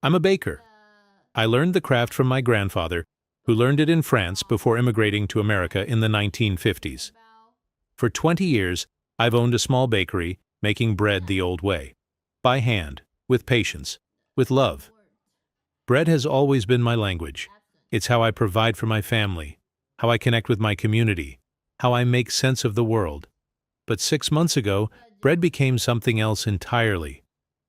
I'm a baker. I learned the craft from my grandfather, who learned it in France before immigrating to America in the 1950s. For 20 years, I've owned a small bakery, making bread the old way. By hand, with patience, with love. Bread has always been my language. It's how I provide for my family, how I connect with my community, how I make sense of the world. But 6 months ago, bread became something else entirely.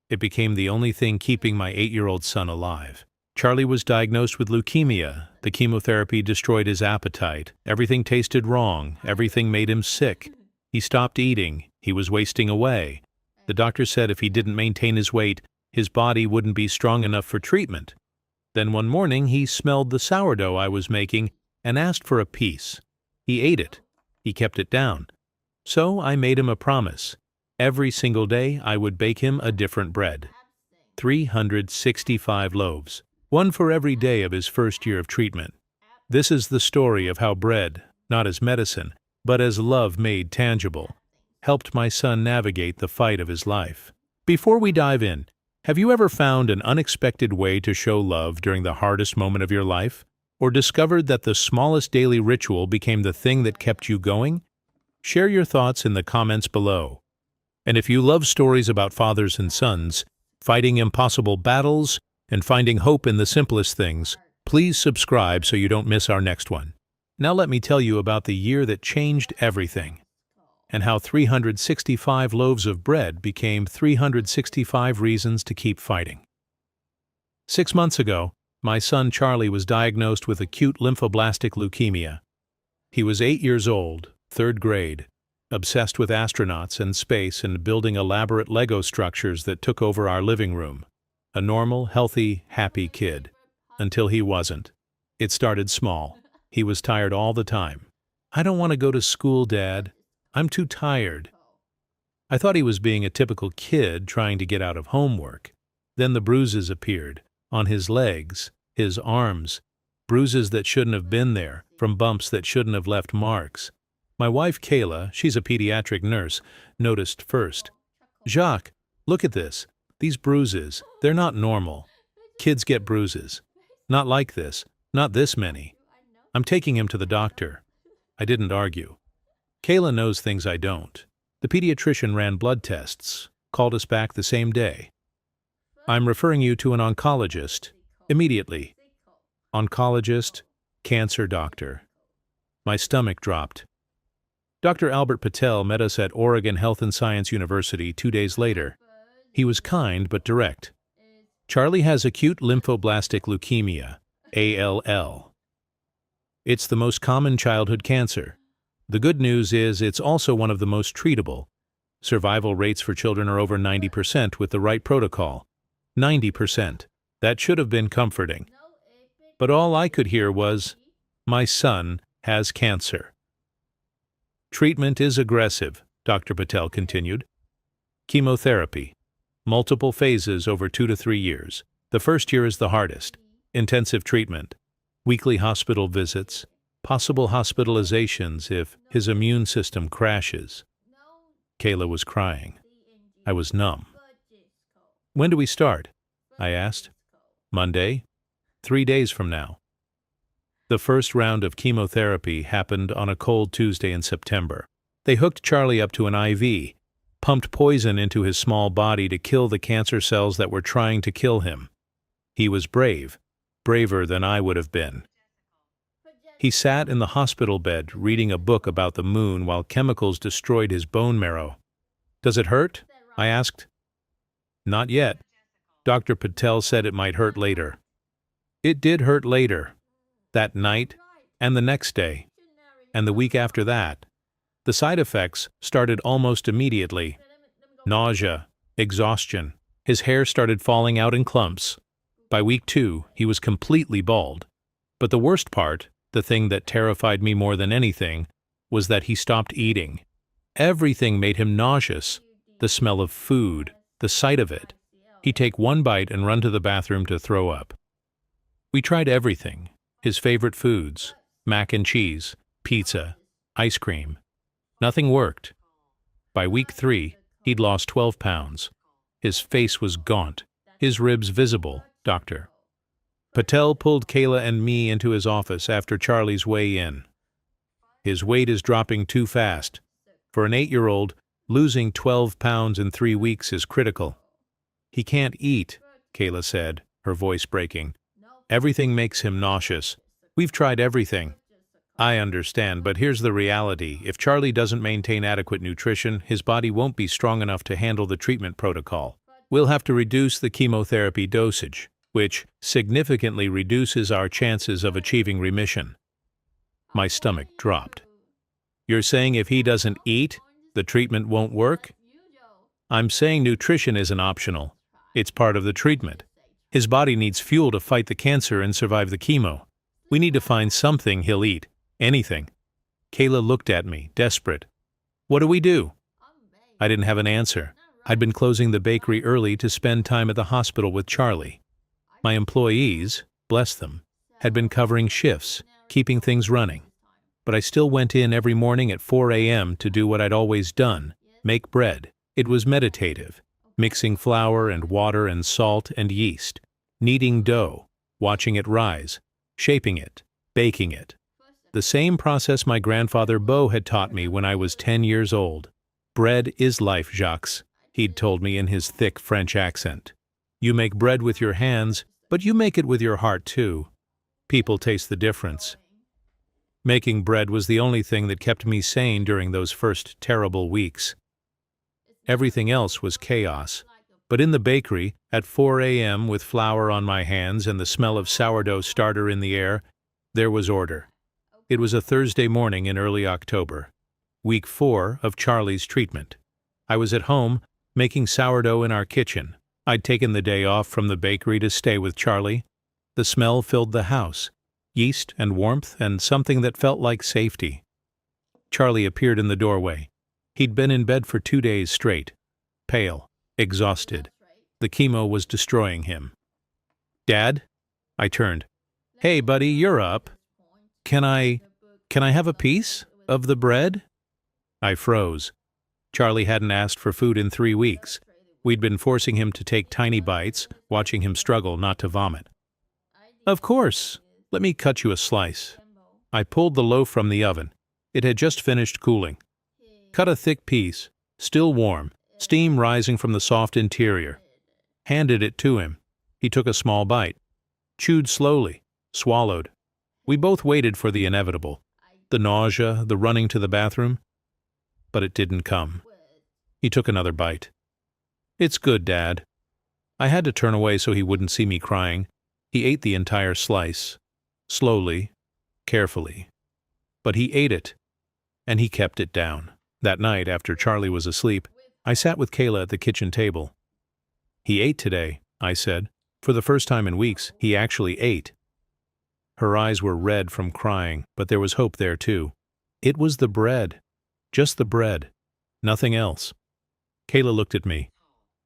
It became the only thing keeping my 8-year-old son alive. Charlie was diagnosed with leukemia. The chemotherapy destroyed his appetite. Everything tasted wrong. Everything made him sick. He stopped eating. He was wasting away. The doctor said if he didn't maintain his weight, his body wouldn't be strong enough for treatment. Then one morning he smelled the sourdough I was making and asked for a piece. He ate it. He kept it down. So I made him a promise. Every single day I would bake him a different bread. 365 loaves. One for every day of his first year of treatment. This is the story of how bread, not as medicine, but as love made tangible, helped my son navigate the fight of his life. Before we dive in, have you ever found an unexpected way to show love during the hardest moment of your life? Or discovered that the smallest daily ritual became the thing that kept you going? Share your thoughts in the comments below. And if you love stories about fathers and sons, fighting impossible battles, and finding hope in the simplest things, please subscribe so you don't miss our next one. Now let me tell you about the year that changed everything, and how 365 loaves of bread became 365 reasons to keep fighting. 6 months ago, my son Charlie was diagnosed with acute lymphoblastic leukemia. He was 8 years old, 3rd grade, obsessed with astronauts and space and building elaborate Lego structures that took over our living room. A normal, healthy, happy kid. Until he wasn't. It started small. He was tired all the time. "I don't want to go to school, Dad. I'm too tired." I thought he was being a typical kid trying to get out of homework. Then the bruises appeared, on his legs, his arms, bruises that shouldn't have been there, from bumps that shouldn't have left marks. My wife Kayla, she's a pediatric nurse, noticed first. "Jacques, look at this. These bruises, they're not normal. Kids get bruises. Not like this, not this many. I'm taking him to the doctor." I didn't argue. Kayla knows things I don't. The pediatrician ran blood tests, called us back the same day. "I'm referring you to an oncologist. Immediately." Oncologist, cancer doctor. My stomach dropped. Dr. Albert Patel met us at Oregon Health and Science University 2 days later. He was kind but direct. "Charlie has acute lymphoblastic leukemia, ALL. It's the most common childhood cancer. The good news is it's also one of the most treatable. Survival rates for children are over 90% with the right protocol. 90%. That should have been comforting. But all I could hear was, 'My son has cancer.'" "Treatment is aggressive," Dr. Patel continued. "Chemotherapy. Multiple phases over 2 to 3 years. The first year is the hardest. Intensive treatment. Weekly hospital visits. Possible hospitalizations if his immune system crashes." Kayla was crying. I was numb. "When do we start?" I asked. "Monday. 3 days from now." The first round of chemotherapy happened on a cold Tuesday in September. They hooked Charlie up to an IV, pumped poison into his small body to kill the cancer cells that were trying to kill him. He was brave, braver than I would have been. He sat in the hospital bed reading a book about the moon while chemicals destroyed his bone marrow. "Does it hurt?" I asked. "Not yet. Dr. Patel said it might hurt later." It did hurt later. That night, and the next day, and the week after that. The side effects started almost immediately. Nausea, exhaustion. His hair started falling out in clumps. By week 2, he was completely bald. But the worst part, the thing that terrified me more than anything, was that he stopped eating. Everything made him nauseous. The smell of food, the sight of it. He'd take one bite and run to the bathroom to throw up. We tried everything. His favorite foods, mac and cheese, pizza, ice cream. Nothing worked. By week 3, he'd lost 12 pounds. His face was gaunt, his ribs visible, Doctor. Patel pulled Kayla and me into his office after Charlie's weigh-in. His weight is dropping too fast. For an 8-year-old, losing 12 pounds in 3 weeks is critical. He can't eat, Kayla said, her voice breaking. Everything makes him nauseous. We've tried everything. I understand, but here's the reality. If Charlie doesn't maintain adequate nutrition, his body won't be strong enough to handle the treatment protocol. We'll have to reduce the chemotherapy dosage, which significantly reduces our chances of achieving remission. My stomach dropped. You're saying if he doesn't eat, the treatment won't work? I'm saying nutrition isn't optional. It's part of the treatment. His body needs fuel to fight the cancer and survive the chemo. We need to find something he'll eat. Anything. Kayla looked at me, desperate. What do we do? I didn't have an answer. I'd been closing the bakery early to spend time at the hospital with Charlie. My employees, bless them, had been covering shifts, keeping things running. But I still went in every morning at 4 a.m. to do what I'd always done, make bread. It was meditative, mixing flour and water and salt and yeast, kneading dough, watching it rise, shaping it, baking it. The same process my grandfather Beau had taught me when I was 10 years old. Bread is life, Jacques, he'd told me in his thick French accent. You make bread with your hands, but you make it with your heart too. People taste the difference. Making bread was the only thing that kept me sane during those first terrible weeks. Everything else was chaos. But in the bakery, at 4 a.m. with flour on my hands and the smell of sourdough starter in the air, there was order. It was a Thursday morning in early October, week 4 of Charlie's treatment. I was at home, making sourdough in our kitchen. I'd taken the day off from the bakery to stay with Charlie. The smell filled the house, yeast and warmth and something that felt like safety. Charlie appeared in the doorway. He'd been in bed for 2 days straight, pale, exhausted. The chemo was destroying him. Dad? I turned. Hey, buddy, you're up. Can I have a piece of the bread? I froze. Charlie hadn't asked for food in 3 weeks. We'd been forcing him to take tiny bites, watching him struggle not to vomit. Of course. Let me cut you a slice. I pulled the loaf from the oven. It had just finished cooling. Cut a thick piece, still warm, steam rising from the soft interior. Handed it to him. He took a small bite. Chewed slowly, swallowed. We both waited for the inevitable. The nausea, the running to the bathroom. But it didn't come. He took another bite. It's good, Dad. I had to turn away so he wouldn't see me crying. He ate the entire slice. Slowly, carefully. But he ate it, and he kept it down. That night, after Charlie was asleep, I sat with Kayla at the kitchen table. He ate today, I said. For the first time in weeks, he actually ate. Her eyes were red from crying, but there was hope there too. It was the bread. Just the bread. Nothing else. Kayla looked at me.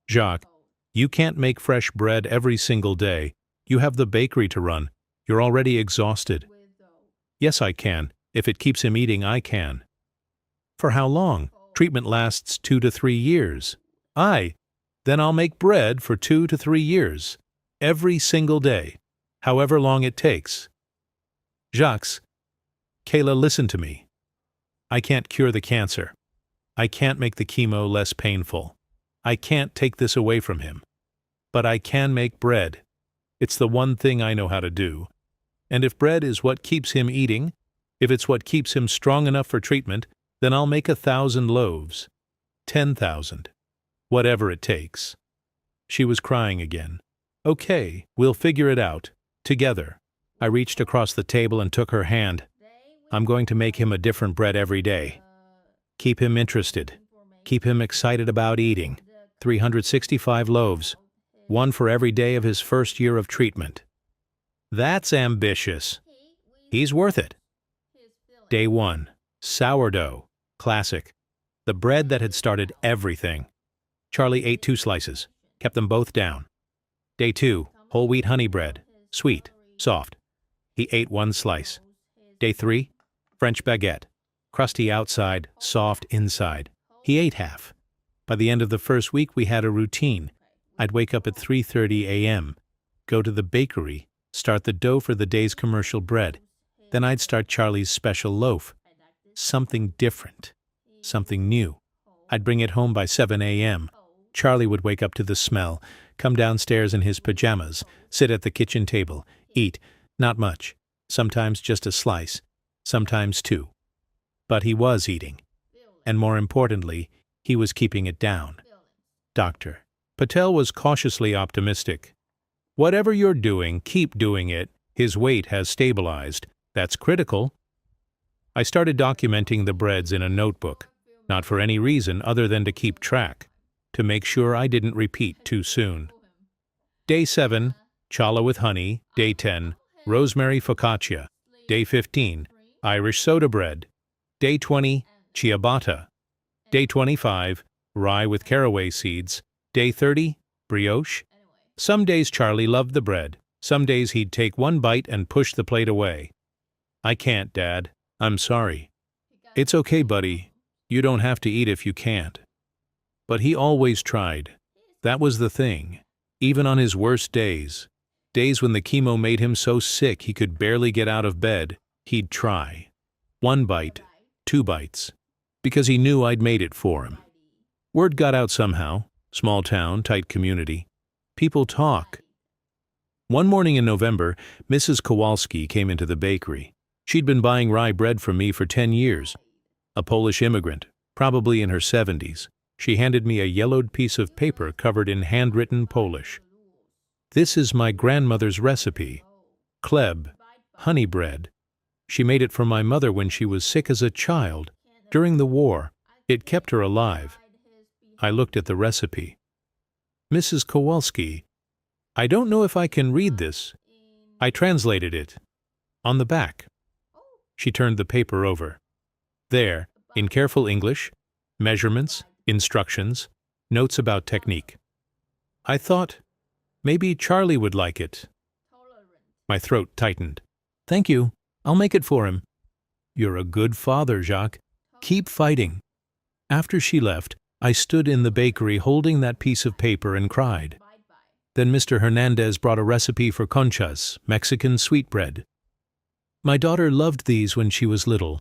Jacques, you can't make fresh bread every single day. You have the bakery to run. You're already exhausted. Yes, I can. If it keeps him eating, I can. For how long? Treatment lasts 2 to 3 years. Then I'll make bread for 2 to 3 years. Every single day. However long it takes. Jacques, Kayla, listen to me. I can't cure the cancer. I can't make the chemo less painful. I can't take this away from him. But I can make bread. It's the one thing I know how to do. And if bread is what keeps him eating, if it's what keeps him strong enough for treatment, then I'll make 1,000 loaves. 10,000. Whatever it takes. She was crying again. Okay, we'll figure it out. Together. I reached across the table and took her hand. I'm going to make him a different bread every day. Keep him interested. Keep him excited about eating. 365 loaves. 1 for every day of his first year of treatment. That's ambitious. He's worth it. Day 1. Sourdough. Classic. The bread that had started everything. Charlie ate 2 slices. Kept them both down. Day 2. Whole wheat honey bread. Sweet. Soft. He ate 1 slice. Day 3. French baguette. Crusty outside, soft inside. He ate half. By the end of the first week, we had a routine. I'd wake up at 3:30 a.m., go to the bakery, start the dough for the day's commercial bread. Then I'd start Charlie's special loaf. Something different. Something new. I'd bring it home by 7 a.m. Charlie would wake up to the smell, come downstairs in his pajamas, sit at the kitchen table, eat. Not much. Sometimes just a slice. Sometimes two. But he was eating. And more importantly, he was keeping it down. Dr. Patel was cautiously optimistic. Whatever you're doing, keep doing it. His weight has stabilized. That's critical. I started documenting the breads in a notebook, not for any reason other than to keep track, to make sure I didn't repeat too soon. Day 7, challah with honey. Day 10, rosemary focaccia. Day 15, Irish soda bread. Day 20, ciabatta. Day 25, rye with caraway seeds. Day 30, brioche. Some days Charlie loved the bread. Some days he'd take one bite and push the plate away. I can't, Dad. I'm sorry. It's okay, buddy. You don't have to eat if you can't. But he always tried. That was the thing. Even on his worst days, days when the chemo made him so sick he could barely get out of bed, he'd try. 1 bite, 2 bites. Because he knew I'd made it for him. Word got out somehow. Small town, tight community. People talk. One morning in November, Mrs. Kowalski came into the bakery. She'd been buying rye bread from me for 10 years. A Polish immigrant, probably in her 70s. She handed me a yellowed piece of paper covered in handwritten Polish. This is my grandmother's recipe. Chleb, honey bread. She made it for my mother when she was sick as a child. During the war, it kept her alive. I looked at the recipe. Mrs. Kowalski, I don't know if I can read this. I translated it. On the back. She turned the paper over. There, in careful English, measurements, instructions, notes about technique. I thought, maybe Charlie would like it. My throat tightened. Thank you. I'll make it for him. You're a good father, Jacques. Keep fighting. After she left, I stood in the bakery holding that piece of paper and cried. Then Mr. Hernandez brought a recipe for conchas, Mexican sweetbread. My daughter loved these when she was little.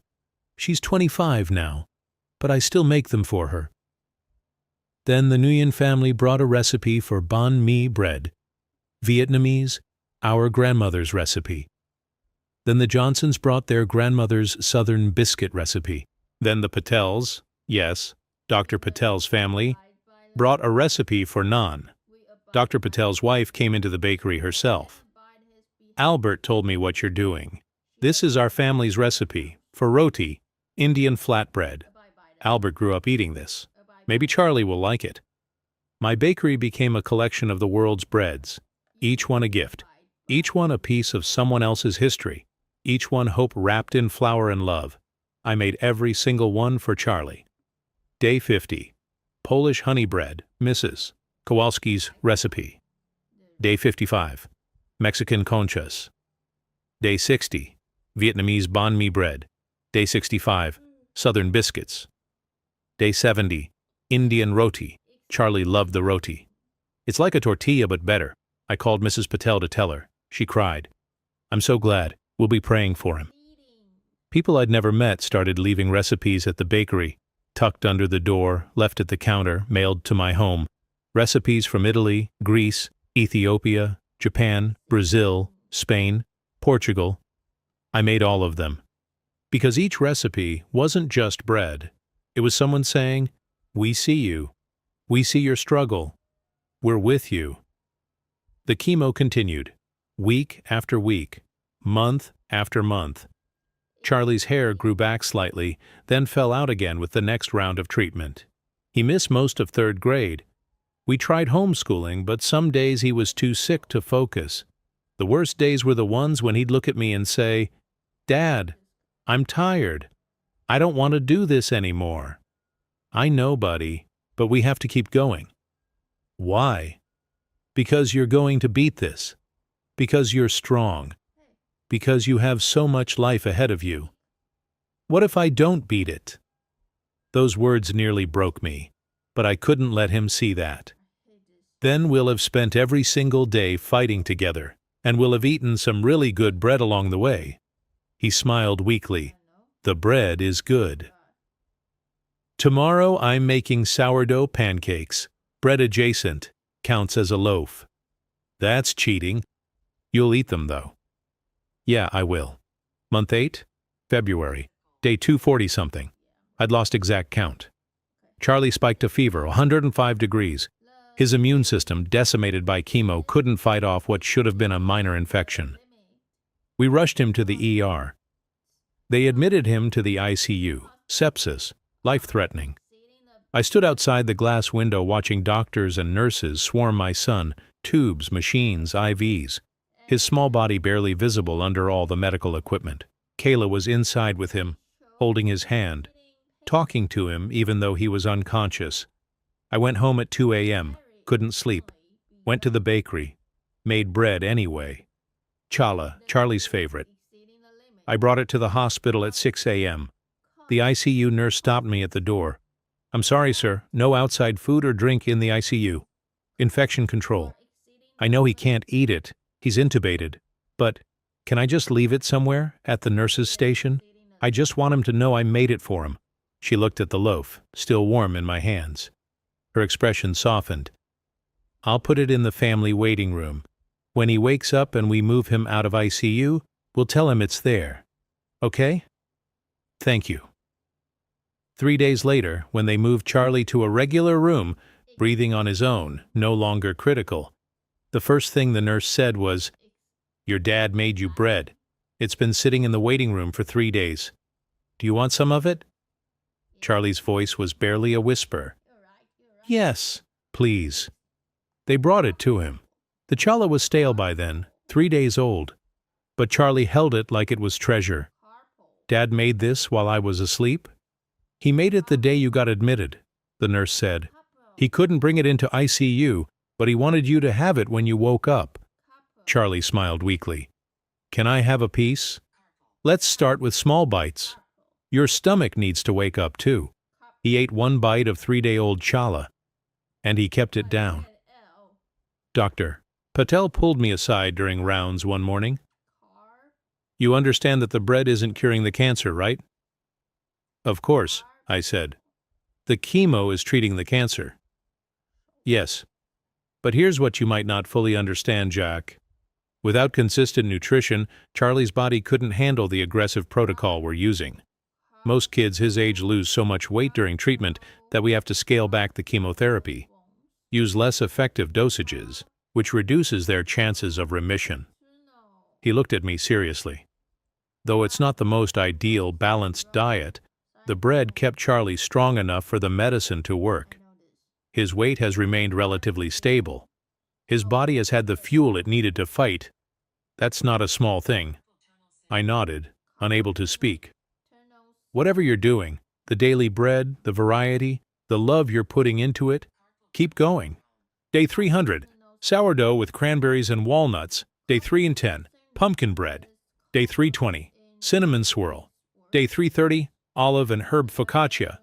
She's 25 now, but I still make them for her. Then the Nguyen family brought a recipe for banh mi bread, Vietnamese, our grandmother's recipe. Then the Johnsons brought their grandmother's southern biscuit recipe. Then the Patels, yes, Dr. Patel's family, brought a recipe for naan. Dr. Patel's wife came into the bakery herself. Albert told me what you're doing. This is our family's recipe for roti, Indian flatbread. Albert grew up eating this. Maybe Charlie will like it. My bakery became a collection of the world's breads, each one a gift, each one a piece of someone else's history, each one hope wrapped in flour and love. I made every single one for Charlie. Day 50. Polish honey bread, Mrs. Kowalski's recipe. Day 55. Mexican conchas. Day 60. Vietnamese banh mi bread. Day 65. Southern biscuits. Day 70. Indian roti. Charlie loved the roti. It's like a tortilla but better. I called Mrs. Patel to tell her. She cried. I'm so glad. We'll be praying for him. People I'd never met started leaving recipes at the bakery, tucked under the door, left at the counter, mailed to my home. Recipes from Italy, Greece, Ethiopia, Japan, Brazil, Spain, Portugal. I made all of them. Because each recipe wasn't just bread. It was someone saying, we see you. We see your struggle. We're with you. The chemo continued, week after week, month after month. Charlie's hair grew back slightly, then fell out again with the next round of treatment. He missed most of 3rd grade. We tried homeschooling, but some days he was too sick to focus. The worst days were the ones when he'd look at me and say, Dad, I'm tired. I don't want to do this anymore. I know, buddy, but we have to keep going. Why? Because you're going to beat this. Because you're strong. Because you have so much life ahead of you. What if I don't beat it? Those words nearly broke me, but I couldn't let him see that. Then we'll have spent every single day fighting together, and we'll have eaten some really good bread along the way. He smiled weakly. The bread is good. Tomorrow I'm making sourdough pancakes. Bread adjacent. Counts as a loaf. That's cheating. You'll eat them, though. Yeah, I will. Month 8? February. Day 240-something. I'd lost exact count. Charlie spiked a fever, 105 degrees. His immune system, decimated by chemo, couldn't fight off what should have been a minor infection. We rushed him to the ER. They admitted him to the ICU. Sepsis. Life-threatening. I stood outside the glass window watching doctors and nurses swarm my son, tubes, machines, IVs. His small body barely visible under all the medical equipment. Kayla was inside with him, holding his hand, talking to him even though he was unconscious. I went home at 2 a.m., couldn't sleep, went to the bakery, made bread anyway. Challah, Charlie's favorite. I brought it to the hospital at 6 a.m. The ICU nurse stopped me at the door. I'm sorry, sir, no outside food or drink in the ICU. Infection control. I know he can't eat it, he's intubated, but can I just leave it somewhere, at the nurse's station? I just want him to know I made it for him. She looked at the loaf, still warm in my hands. Her expression softened. I'll put it in the family waiting room. When he wakes up and we move him out of ICU, we'll tell him it's there. Okay? Thank you. 3 days later, when they moved Charlie to a regular room, breathing on his own, no longer critical, the first thing the nurse said was, "Your dad made you bread. It's been sitting in the waiting room for 3 days. Do you want some of it?" Charlie's voice was barely a whisper. Yes, please. They brought it to him. The challah was stale by then, 3 days old, but Charlie held it like it was treasure. Dad made this while I was asleep? He made it the day you got admitted, the nurse said. He couldn't bring it into ICU, but he wanted you to have it when you woke up. Charlie smiled weakly. Can I have a piece? Let's start with small bites. Your stomach needs to wake up too. He ate 1 bite of 3-day-old challah, and he kept it down. Doctor, Patel pulled me aside during rounds one morning. You understand that the bread isn't curing the cancer, right? Of course, I said. The chemo is treating the cancer. Yes. But here's what you might not fully understand, Jack. Without consistent nutrition, Charlie's body couldn't handle the aggressive protocol we're using. Most kids his age lose so much weight during treatment that we have to scale back the chemotherapy, use less effective dosages, which reduces their chances of remission. He looked at me seriously. Though it's not the most ideal, balanced diet, the bread kept Charlie strong enough for the medicine to work. His weight has remained relatively stable. His body has had the fuel it needed to fight. That's not a small thing. I nodded, unable to speak. Whatever you're doing, the daily bread, the variety, the love you're putting into it, keep going. Day 300, sourdough with cranberries and walnuts. Day 310, pumpkin bread. Day 320, cinnamon swirl. Day 330, olive and herb focaccia.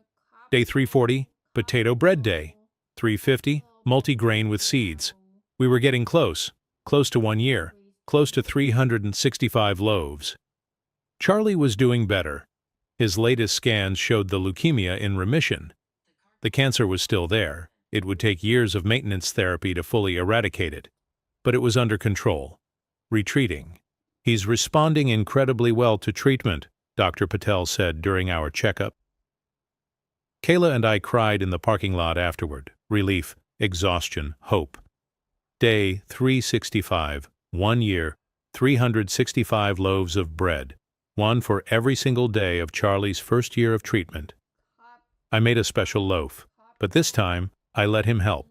Day 340, potato bread day. 350, multigrain with seeds. We were getting close to 1 year, close to 365 loaves. Charlie was doing better. His latest scans showed the leukemia in remission. The cancer was still there. It would take years of maintenance therapy to fully eradicate it. But it was under control. Retreating. He's responding incredibly well to treatment, Dr. Patel said during our checkup. Kayla and I cried in the parking lot afterward. Relief, exhaustion, hope. Day 365, 1 year, 365 loaves of bread. 1 for every single day of Charlie's first year of treatment. I made a special loaf, but this time I let him help.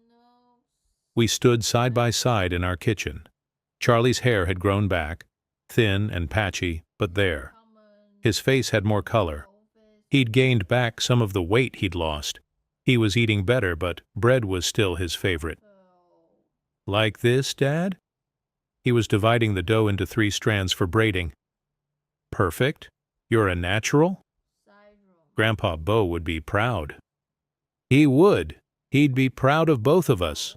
We stood side by side in our kitchen. Charlie's hair had grown back, thin and patchy, but there. His face had more color. He'd gained back some of the weight he'd lost. He was eating better, but bread was still his favorite. Like this, Dad? He was dividing the dough into 3 strands for braiding. Perfect. You're a natural? Grandpa Bo would be proud. He would. He'd be proud of both of us.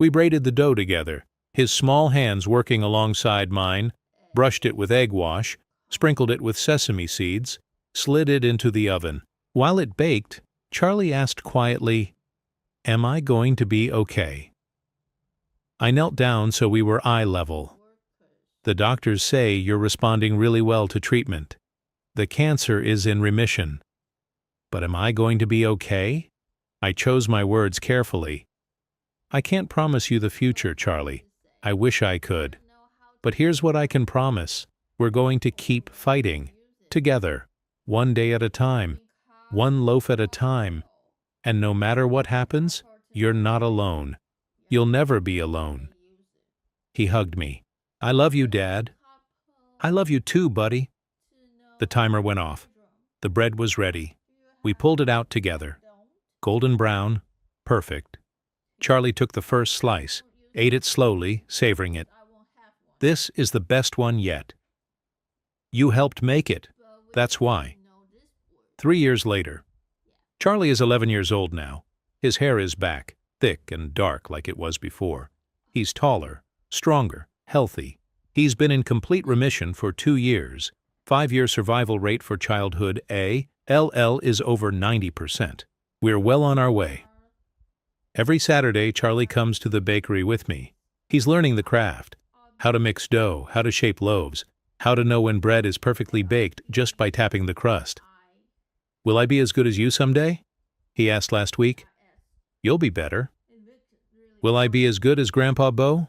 We braided the dough together, his small hands working alongside mine, brushed it with egg wash, sprinkled it with sesame seeds, slid it into the oven. While it baked, Charlie asked quietly, "Am I going to be okay?" I knelt down so we were eye level. "The doctors say you're responding really well to treatment. The cancer is in remission. But am I going to be okay?" I chose my words carefully. "I can't promise you the future, Charlie. I wish I could. But here's what I can promise. We're going to keep fighting. Together. One day at a time. One loaf at a time. And no matter what happens, you're not alone. You'll never be alone." He hugged me. "I love you, Dad." "I love you too, buddy." The timer went off. The bread was ready. We pulled it out together. Golden brown. Perfect. Charlie took the first slice, ate it slowly, savoring it. "This is the best one yet." "You helped make it. That's why." 3 years later. Charlie is 11 years old now. His hair is back, thick and dark like it was before. He's taller, stronger, healthy. He's been in complete remission for 2 years. 5-year survival rate for childhood ALL is over 90%. We're well on our way. Every Saturday, Charlie comes to the bakery with me. He's learning the craft. How to mix dough, how to shape loaves, how to know when bread is perfectly baked just by tapping the crust. "Will I be as good as you someday?" he asked last week. "You'll be better." "Will I be as good as Grandpa Bo?"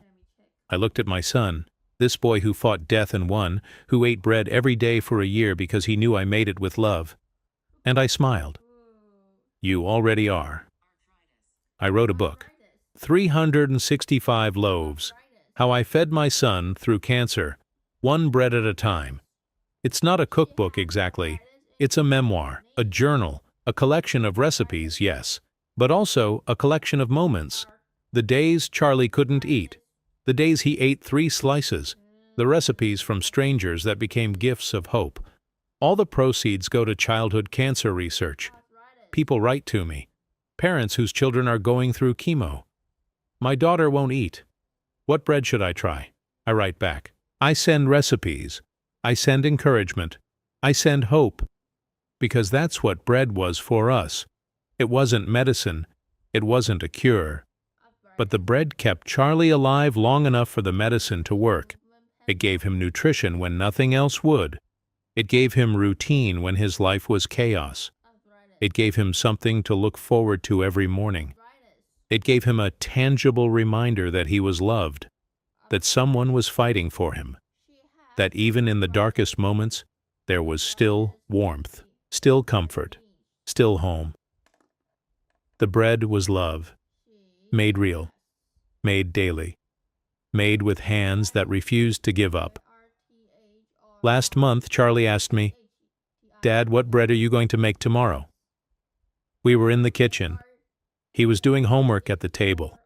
I looked at my son, this boy who fought death and won, who ate bread every day for a year because he knew I made it with love. And I smiled. "You already are." I wrote a book, 365 Loaves, How I Fed My Son Through Cancer, One Bread at a Time. It's not a cookbook exactly. It's a memoir, a journal, a collection of recipes, yes, but also a collection of moments. The days Charlie couldn't eat, the days he ate 3 slices, the recipes from strangers that became gifts of hope. All the proceeds go to childhood cancer research. People write to me. Parents whose children are going through chemo. "My daughter won't eat. What bread should I try?" I write back. I send recipes. I send encouragement. I send hope. Because that's what bread was for us. It wasn't medicine. It wasn't a cure. But the bread kept Charlie alive long enough for the medicine to work. It gave him nutrition when nothing else would. It gave him routine when his life was chaos. It gave him something to look forward to every morning. It gave him a tangible reminder that he was loved, that someone was fighting for him, that even in the darkest moments, there was still warmth, still comfort, still home. The bread was love, made real, made daily, made with hands that refused to give up. Last month, Charlie asked me, "Dad, what bread are you going to make tomorrow?" We were in the kitchen. He was doing homework at the table.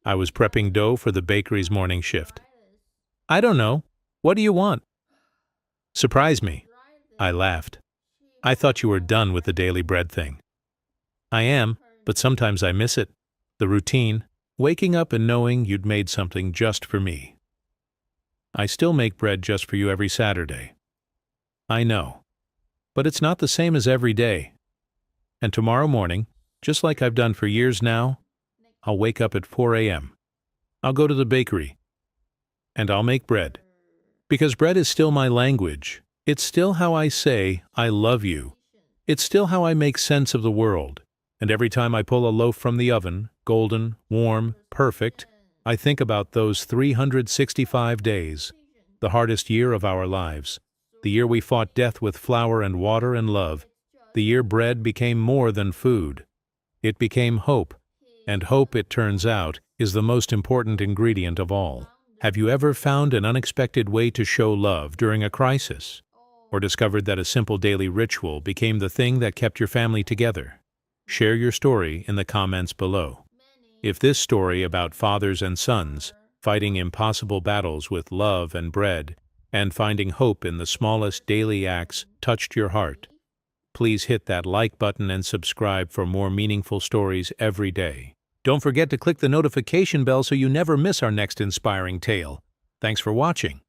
I was prepping dough for the bakery's morning shift. "I don't know. What do you want?" "Surprise me." I laughed. "I thought you were done with the daily bread thing." "I am, but sometimes I miss it. The routine, waking up and knowing you'd made something just for me." "I still make bread just for you every Saturday." "I know. But it's not the same as every day. And tomorrow morning, just like I've done for years now, I'll wake up at 4 a.m. I'll go to the bakery. And I'll make bread. Because bread is still my language. It's still how I say, I love you. It's still how I make sense of the world. And every time I pull a loaf from the oven, golden, warm, perfect, I think about those 365 days, the hardest year of our lives, the year we fought death with flour and water and love, the year bread became more than food. It became hope, and hope, it turns out, is the most important ingredient of all. Have you ever found an unexpected way to show love during a crisis? Or discovered that a simple daily ritual became the thing that kept your family together? Share your story in the comments below. If this story about fathers and sons fighting impossible battles with love and bread and finding hope in the smallest daily acts touched your heart, please hit that like button and subscribe for more meaningful stories every day. Don't forget to click the notification bell so you never miss our next inspiring tale. Thanks for watching.